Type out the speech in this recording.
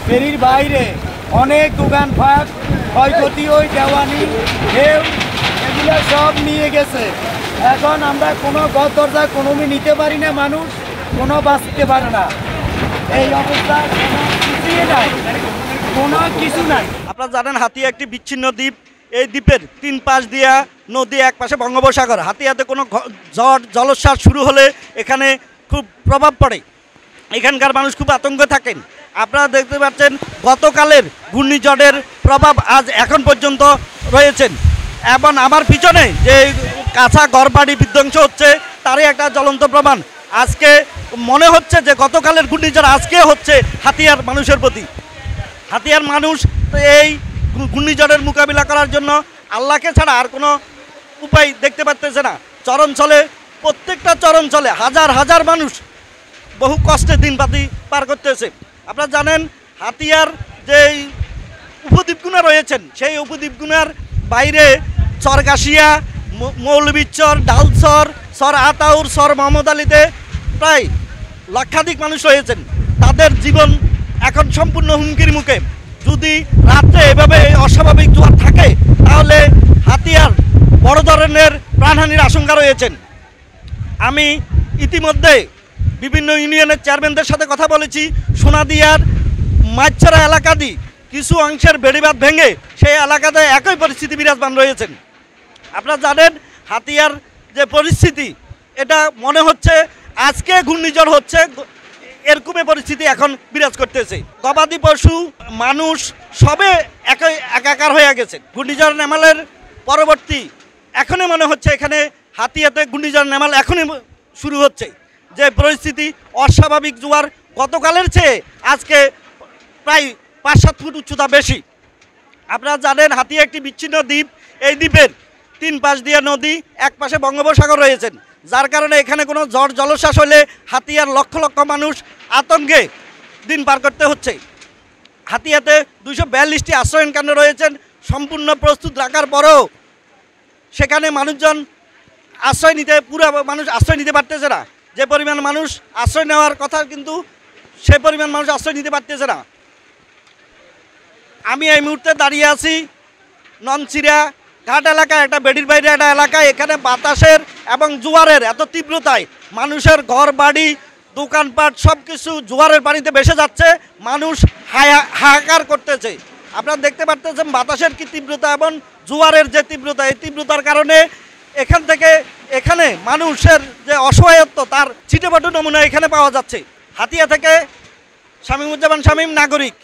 ফেরির বাইরে অনেক দোকানপাট ক্ষয়ক্ষতি, ওই দেওয়ানি ঢেউ এগুলো সব নিয়ে গেছে। এখন আমরা কোনো ঘর দরজা কোনো নিতে পারি না, মানুষ কোনো বাঁচতে পারে না। এই অবস্থা কোনো কিছুই নাই, কোনো কিছু নাই। আপনারা জানেন হাতিয়া একটি বিচ্ছিন্ন দ্বীপ। এই দ্বীপের 3 পাশ দিয়া নদী, এক পাশে বঙ্গোপসাগর। হাতিয়াতে কোনো ঝড় জলোচ্ছ্বাস শুরু হলে এখানে খুব প্রভাব পড়ে, এখানকার মানুষ খুব আতঙ্কে থাকেন। আপনারা দেখতে পাচ্ছেন গতকালের ঘূর্ণিঝড়ের প্রভাব আজ এখন পর্যন্ত রয়েছেন, এবং আমার পিছনে যে কাঁচা ঘরবাড়ি বিধ্বংস হচ্ছে তারই একটা জ্বলন্ত প্রমাণ। আজকে মনে হচ্ছে যে গতকালের ঘূর্ণিঝড় আজকে হচ্ছে হাতিয়ার মানুষের প্রতি। হাতিয়ার মানুষ এই ঘূর্ণিঝড়ের মোকাবিলা করার জন্য আল্লাহকে ছাড়া আর কোনো উপায় দেখতে পারতেছে না। চরঞ্চলে, প্রত্যেকটা চরঞ্চলে হাজার হাজার মানুষ বহু কষ্টে দিনপাতি পার করতেছে। আপনারা জানেন হাতিয়ার যে উপদ্বীপগুনা রয়েছেন, সেই উপদ্বীপগুনার বাইরে চরগাছিয়া, মৌলভীচর, ডালচর, সর আতাউর, সর মোহাম্মদ আলীতে প্রায় লক্ষাধিক মানুষ রয়েছেন। তাদের জীবন এখন সম্পূর্ণ হুমকির মুখে। যদি রাত্রে এভাবে অস্বাভাবিক জোয়ার থাকে তাহলে হাতিয়ার বড় ধরনের প্রাণহানির আশঙ্কা রয়েছেন। আমি ইতিমধ্যে বিভিন্ন ইউনিয়নের চেয়ারম্যানদের সাথে কথা বলেছি। সোনাদিয়ার মাছছড়া এলাকাদি কিছু অংশের বেড়িবাঁধ ভেঙে সেই এলাকাতে একই পরিস্থিতি বিরাজমান রয়েছেন। আপনারা জানেন হাতিয়ার যে পরিস্থিতি, এটা মনে হচ্ছে আজকে ঘূর্ণিঝড় হচ্ছে, এরকমই পরিস্থিতি এখন বিরাজ করতেছে। গবাদি পশু, মানুষ সবে একাকার হয়ে গেছে। ঘূর্ণিঝড় নেমালের পরবর্তী এখনই মনে হচ্ছে এখানে হাতিয়াতে ঘূর্ণিঝড় নেমাল এখনই শুরু হচ্ছে। যে পরিস্থিতি, অস্বাভাবিক জোয়ার গতকালের চেয়ে আজকে প্রায় 5-7 ফুট উচ্চতা বেশি। আপনারা জানেন হাতিয়া একটি বিচ্ছিন্ন দ্বীপ। এই দ্বীপের 3 পাশ দিয়ে নদী, এক পাশে বঙ্গোপসাগর রয়েছেন, যার কারণে এখানে কোনো ঝড় জলোচ্ছ্বাস হলে হাতিয়ার লক্ষ লক্ষ মানুষ আতঙ্কে দিন পার করতে হচ্ছে। হাতিয়াতে 242টি আশ্রয়ন কেন্দ্র রয়েছেন। সম্পূর্ণ প্রস্তুত রাখার পরেও সেখানে মানুষজন আশ্রয় নিতে, পুরো মানুষ আশ্রয় নিতে পারতেছে না। যে পরিমাণ মানুষ আশ্রয় নেওয়ার কথা, কিন্তু সে পরিমাণ মানুষ আশ্রয় নিতে পারতেছে না। আমি এই মুহূর্তে দাঁড়িয়ে আছি ননচিরা ঘাট এলাকায়, একটা বেড়ির বাইরে একটা এলাকায়। এখানে বাতাসের এবং জোয়ারের এত তীব্রতায় মানুষের ঘর বাড়ি, দোকানপাট সব কিছু জোয়ারের পানিতে ভেসে যাচ্ছে। মানুষ হাহাকার করতেছে। আপনারা দেখতে পারতেছেন বাতাসের কি তীব্রতা এবং জোয়ারের যে তীব্রতা, এই তীব্রতার কারণে এখান থেকে এখানে মানুষের যে অসহায়ত্ব তার ছিটেফাটো নমুনা এখানে পাওয়া যাচ্ছে। হাতিয়া থেকে শামীমুজ্জামান শামীম, নাগরিক।